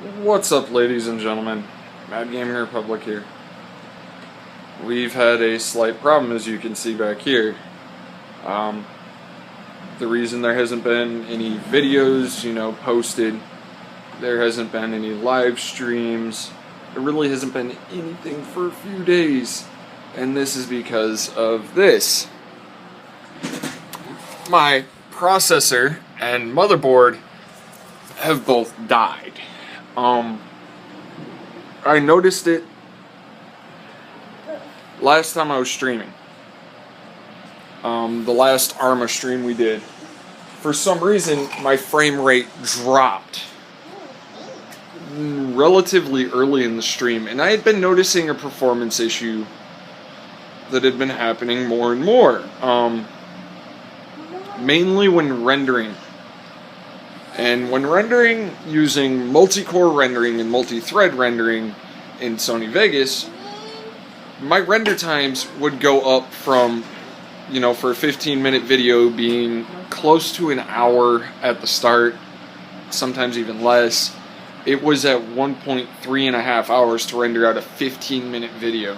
What's up, ladies and gentlemen? Mad Gaming Republic here. We've had a slight problem, as you can see back here. The reason there hasn't been any videos, posted, there hasn't been any live streams, there really hasn't been anything for a few days, and this is because of this. My processor and motherboard have both died. I noticed it last time I was streaming. The last Arma stream we did. For some reason, my frame rate dropped relatively early in the stream, and I had been noticing a performance issue that had been happening more and more. Mainly when rendering. And when rendering using multi-core rendering and multi-thread rendering in Sony Vegas, my render times would go up from, for a 15-minute video being close to an hour at the start, sometimes even less. It was at 1.3.5 hours to render out a 15-minute video.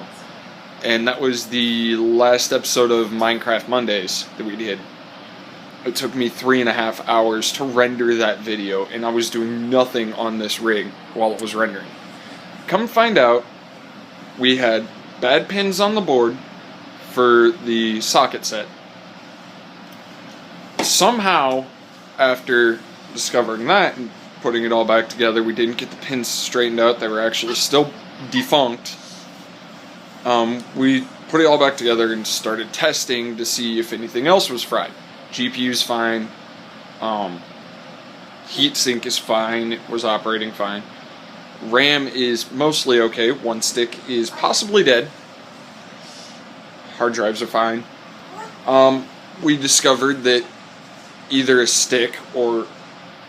And that was the last episode of Minecraft Mondays that we did. It took me 3.5 hours to render that video, and I was doing nothing on this rig while it was rendering. Come find out, we had bad pins on the board for the socket set. Somehow, after discovering that and putting it all back together, we didn't get the pins straightened out. They were actually still defunct. We put it all back together and started testing to see if anything else was fried. GPU's fine. Heatsink is fine. It was operating fine. RAM is mostly okay. One stick is possibly dead. Hard drives are fine. We discovered that either a stick or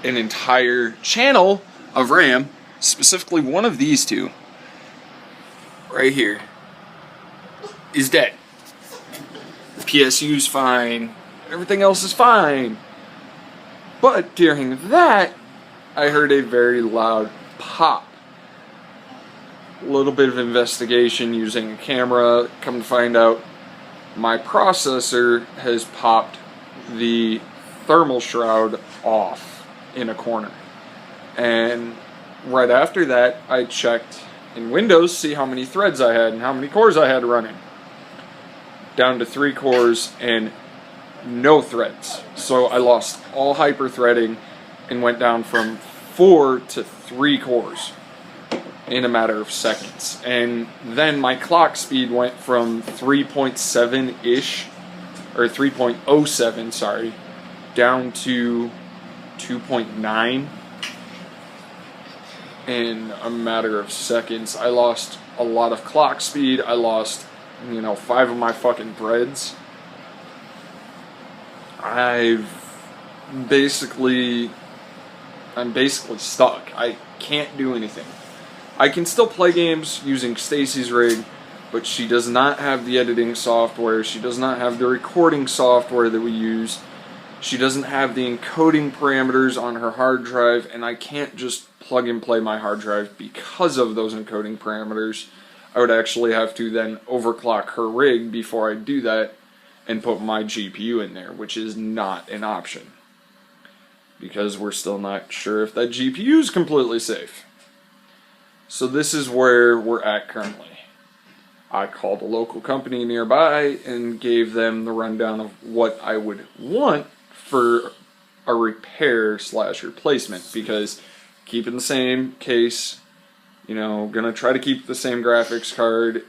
an entire channel of RAM, specifically one of these two, right here, is dead. The PSU's fine. Everything else is fine. But during that, I heard a very loud pop. A little bit of investigation using a camera. Come to find out, my processor has popped the thermal shroud off in a corner. And right after that, I checked in Windows to see how many threads I had and how many cores I had running. Down to 3 cores and no threads. So I lost all hyper-threading and went down from 4 to 3 cores in a matter of seconds. And then my clock speed went from 3.7-ish, or 3.07, sorry, down to 2.9 in a matter of seconds. I lost a lot of clock speed. I lost, 5 of my fucking threads. I'm basically stuck. I can't do anything. I can still play games using Stacy's rig, but she does not have the editing software. She does not have the recording software that we use. She doesn't have the encoding parameters on her hard drive, and I can't just plug and play my hard drive because of those encoding parameters. I would actually have to then overclock her rig before I do that and put my GPU in there, which is not an option, because we're still not sure if that GPU is completely safe. So this is where we're at currently. I called a local company nearby and gave them the rundown of what I would want for a repair/replacement, because keeping the same case, gonna try to keep the same graphics card.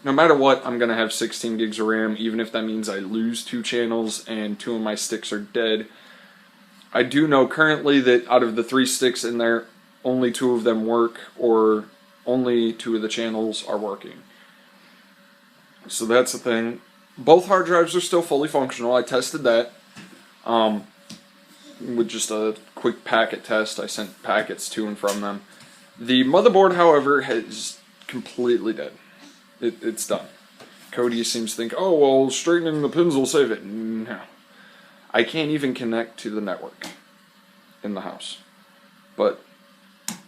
No matter what, I'm going to have 16 gigs of RAM, even if that means I lose 2 channels and 2 of my sticks are dead. I do know currently that out of the 3 sticks in there, only 2 of them work, or only 2 of the channels are working. So that's the thing. Both hard drives are still fully functional. I tested that with just a quick packet test. I sent packets to and from them. The motherboard, however, is completely dead. It's done. Cody seems to think, oh, well, straightening the pins will save it. No. I can't even connect to the network in the house. But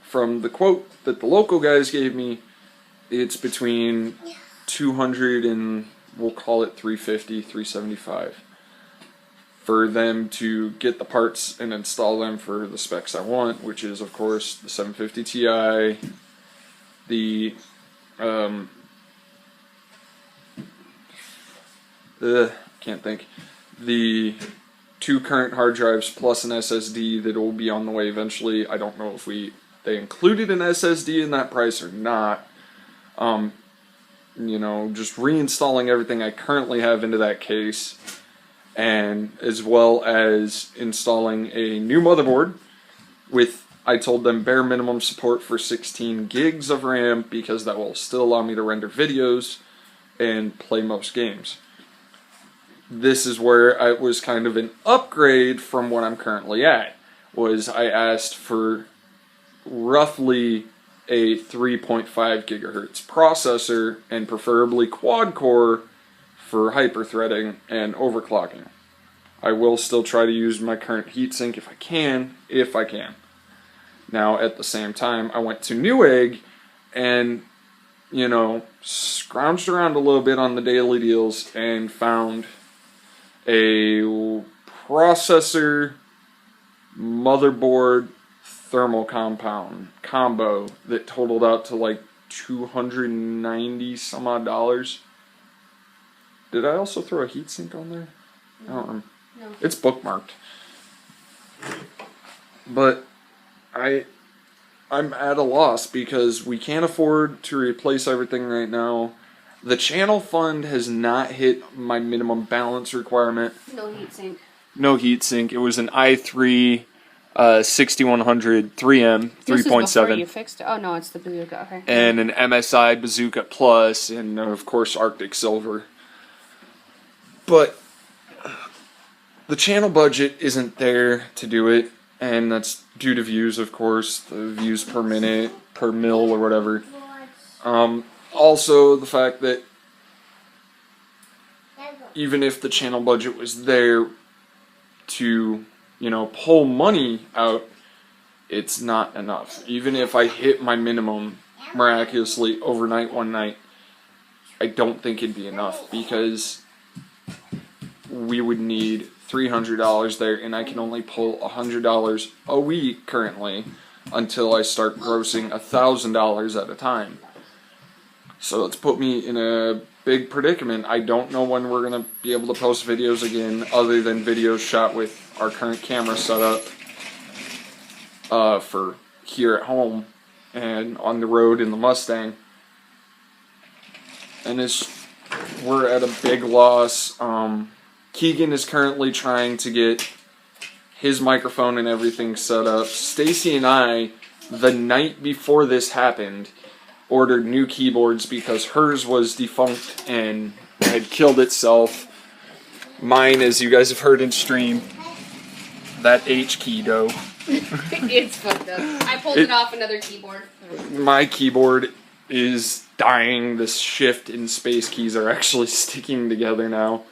from the quote that the local guys gave me, it's between 200 and we'll call it 350, 375 for them to get the parts and install them for the specs I want, which is of course the 750 Ti, the can't think, the 2 current hard drives plus an SSD that will be on the way eventually. I don't know if they included an SSD in that price or not. You know, just reinstalling everything I currently have into that case, and as well as installing a new motherboard with, I told them, bare minimum support for 16 gigs of RAM, because that will still allow me to render videos and play most games. This is where it was kind of an upgrade from what I'm currently at. Was I asked for roughly a 3.5 gigahertz processor, and preferably quad core for hyperthreading and overclocking. I will still try to use my current heatsink if I can. Now, at the same time, I went to Newegg and, you know, scrounged around a little bit on the daily deals and found a processor, motherboard, thermal combo that totaled out to like $290 some odd dollars. Did I also throw a heatsink on there? I don't remember. No. It's bookmarked. But I'm at a loss because we can't afford to replace everything right now. The channel fund has not hit my minimum balance requirement. No heatsink. No heatsink. It was an i3 6100 3M 3.7. This is before you fixed it. Oh no, it's the Bazooka. Okay. And an MSI Bazooka Plus, and of course Arctic Silver. But the channel budget isn't there to do it, and that's due to views, of course, the views per minute, per mil, or whatever. Also, the fact that even if the channel budget was there to, you know, pull money out, it's not enough. Even if I hit my minimum miraculously overnight one night, I don't think it'd be enough, because we would need $300 there, and I can only pull $100 a week currently until I start grossing $1,000 at a time. So it's put me in a big predicament. I don't know when we're going to be able to post videos again, other than videos shot with our current camera setup for here at home and on the road in the Mustang. And we're at a big loss. Keegan is currently trying to get his microphone and everything set up. Stacy and I, the night before this happened, ordered new keyboards because hers was defunct and had killed itself. Mine, as you guys have heard in stream, that H key though. It's fucked up. I pulled it off another keyboard. My keyboard is dying. The shift and space keys are actually sticking together now.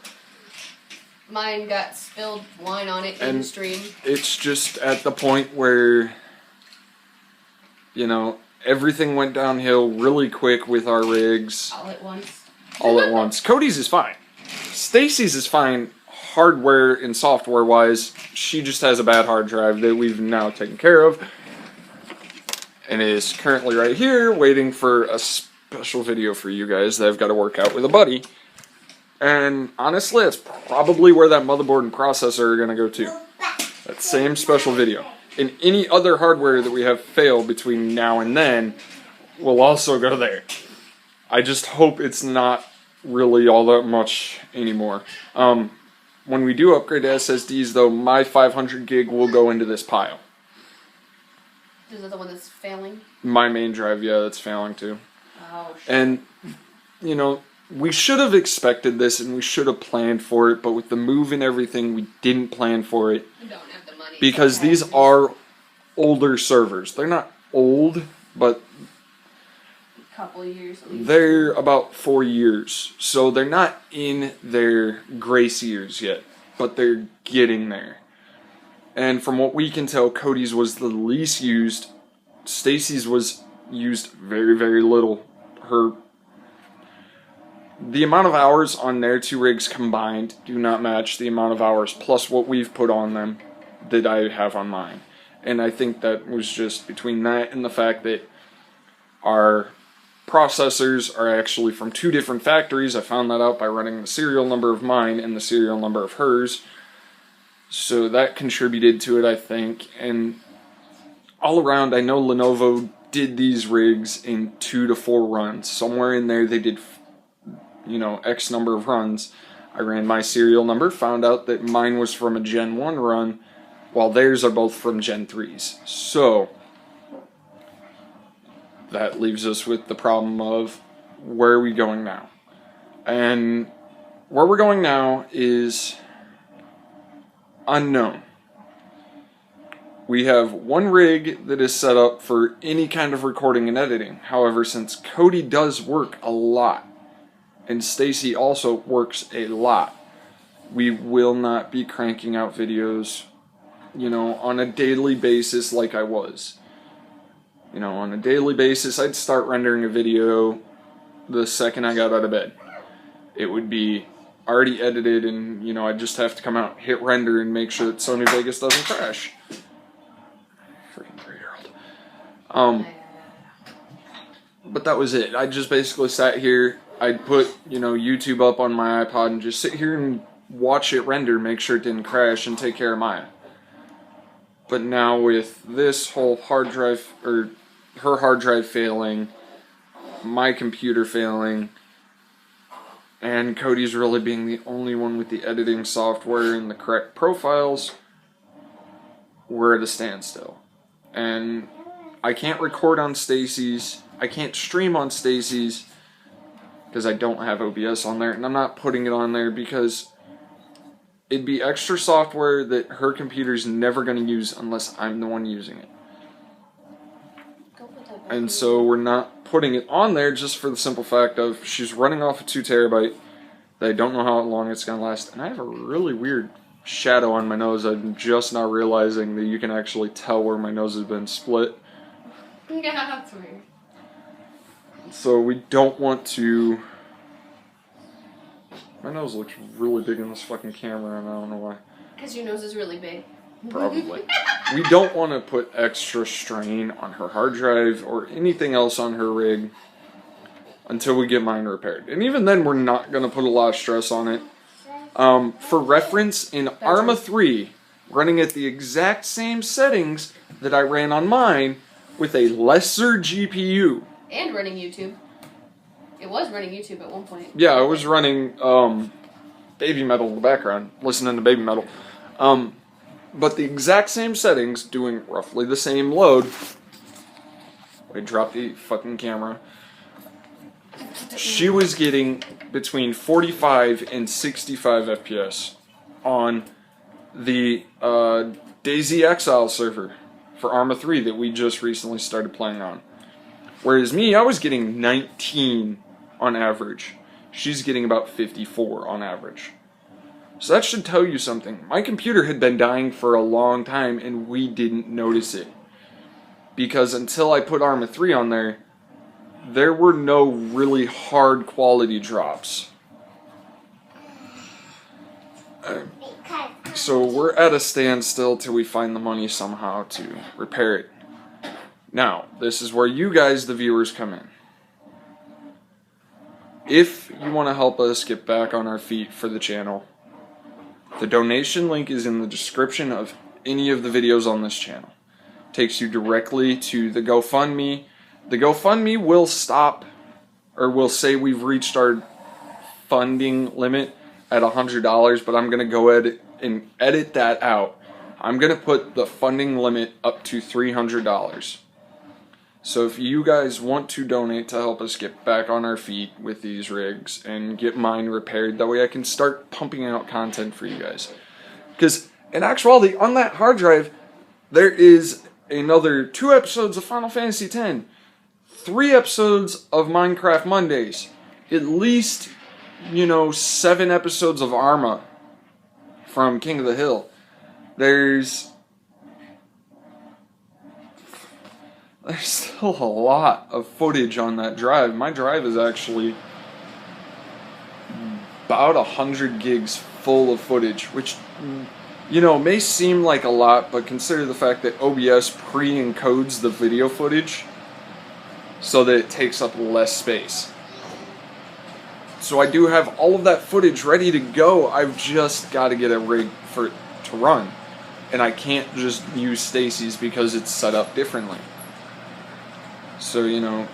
Mine got spilled wine on it in stream. It's just at the point where, you know, everything went downhill really quick with our rigs. All at once. All at once. Cody's is fine. Stacy's is fine hardware and software wise. She just has a bad hard drive that we've now taken care of, and is currently right here waiting for a special video for you guys that I've got to work out with a buddy. And honestly, that's probably where that motherboard and processor are going to go to. That same special video. And any other hardware that we have fail between now and then will also go there. I just hope it's not really all that much anymore. When we do upgrade to SSDs, though, my 500 gig will go into this pile. Is it the one that's failing? My main drive, yeah, that's failing too. Oh, shit. And, you know, we should have expected this and we should have planned for it, but with the move and everything, we didn't plan for it. We don't have the money. Because these are older servers. They're not old, but couple of years at least. they're about 4 years. So they're not in their grace years yet, but they're getting there. And from what we can tell, Cody's was the least used Stacy's was used very, very little. The amount of hours on their two rigs combined do not match the amount of hours plus what we've put on them that I have on mine. And I think that was just between that and the fact that our processors are actually from two different factories. I found that out by running the serial number of mine and the serial number of hers. So that contributed to it, I think. And all around, I know Lenovo did these rigs in 2 to 4 runs. Somewhere in there they did, X number of runs. I ran my serial number, found out that mine was from a Gen 1 run, while theirs are both from Gen 3s. So that leaves us with the problem of where are we going now? And where we're going now is unknown. We have one rig that is set up for any kind of recording and editing. However, since Cody does work a lot, and Stacy also works a lot, we will not be cranking out videos, on a daily basis like I was. On a daily basis, I'd start rendering a video the second I got out of bed. It would be already edited, and, I'd just have to come out, hit render, and make sure that Sony Vegas doesn't crash. Freaking 3-year-old. But that was it. I just basically sat here. I'd put, YouTube up on my iPod and just sit here and watch it render, make sure it didn't crash, and take care of Maya. But now with this whole hard drive, or her hard drive failing, my computer failing, and Cody's really being the only one with the editing software and the correct profiles, we're at a standstill. And I can't record on Stacy's, I can't stream on Stacy's, because I don't have OBS on there, and I'm not putting it on there because it'd be extra software that her computer's never going to use unless I'm the one using it. And so we're not putting it on there just for the simple fact of she's running off a 2 terabyte that I don't know how long it's going to last. And I have a really weird shadow on my nose. I'm just now realizing that you can actually tell where my nose has been split. Yeah, that's weird. So we don't want to... My nose looks really big in this fucking camera, and I don't know why. Because your nose is really big. Probably. We don't want to put extra strain on her hard drive or anything else on her rig until we get mine repaired. And even then, we're not going to put a lot of stress on it. For reference, in Arma 3, running at the exact same settings that I ran on mine with a lesser GPU. And running YouTube. It was running YouTube at one point. Yeah, I was running Baby Metal in the background, listening to Baby Metal. But the exact same settings, doing roughly the same load. Wait, drop the fucking camera. She was getting between 45 and 65 FPS on the DayZ Exile server for Arma 3 that we just recently started playing on. Whereas me, I was getting 19 on average. She's getting about 54 on average. So that should tell you something. My computer had been dying for a long time and we didn't notice it. Because until I put Arma 3 on there, there were no really hard quality drops. So we're at a standstill till we find the money somehow to repair it. Now, this is where you guys, the viewers, come in. If you want to help us get back on our feet for the channel, the donation link is in the description of any of the videos on this channel. It takes you directly to the GoFundMe. The GoFundMe will stop, or will say we've reached our funding limit at $100, but I'm going to go ahead and edit that out. I'm going to put the funding limit up to $300. So if you guys want to donate to help us get back on our feet with these rigs and get mine repaired, that way I can start pumping out content for you guys. Because in actuality, on that hard drive, there is another 2 episodes of Final Fantasy X, 3 episodes of Minecraft Mondays, at least, 7 episodes of Arma from King of the Hill. There's there's still a lot of footage on that drive. My drive is actually about 100 gigs full of footage, which, you know, may seem like a lot, but consider the fact that OBS pre-encodes the video footage so that it takes up less space. So I do have all of that footage ready to go. I've just got to get a rig for it to run. And I can't just use Stacy's because it's set up differently. So, you know,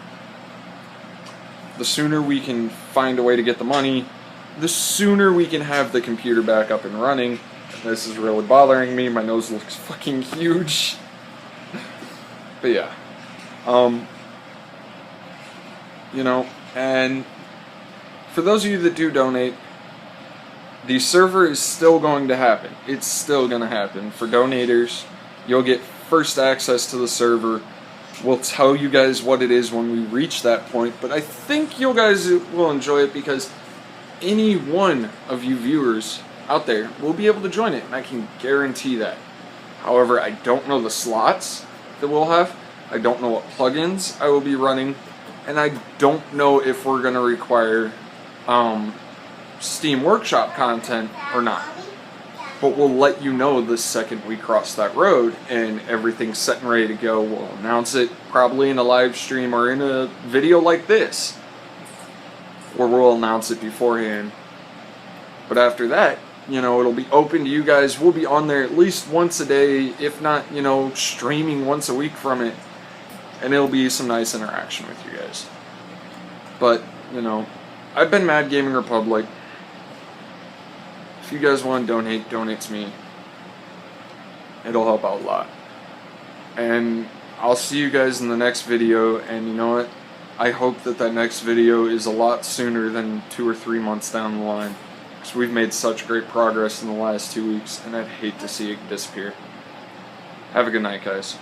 the sooner we can find a way to get the money, the sooner we can have the computer back up and running. This is really bothering me. My nose looks fucking huge. But yeah. You know, and for those of you that do donate, the server is still going to happen. It's still going to happen. For donators, you'll get first access to the server. We'll tell you guys what it is when we reach that point, but I think you guys will enjoy it because any one of you viewers out there will be able to join it, and I can guarantee that. However, I don't know the slots that we'll have. I don't know what plugins I will be running, and I don't know if we're going to require Steam Workshop content or not. But we'll let you know the second we cross that road and everything's set and ready to go. We'll announce it probably in a live stream or in a video like this, or we'll announce it beforehand. But after that, you know, it'll be open to you guys. We'll be on there at least once a day, if not, you know, streaming once a week from it. And it'll be some nice interaction with you guys. But, you know, I've been Mad Gaming Republic. If you guys want to donate to me. It'll help out a lot. And I'll see you guys in the next video, and you know what? I hope that that next video is a lot sooner than 2 or 3 months down the line. Because we've made such great progress in the last 2 weeks, and I'd hate to see it disappear. Have a good night, guys.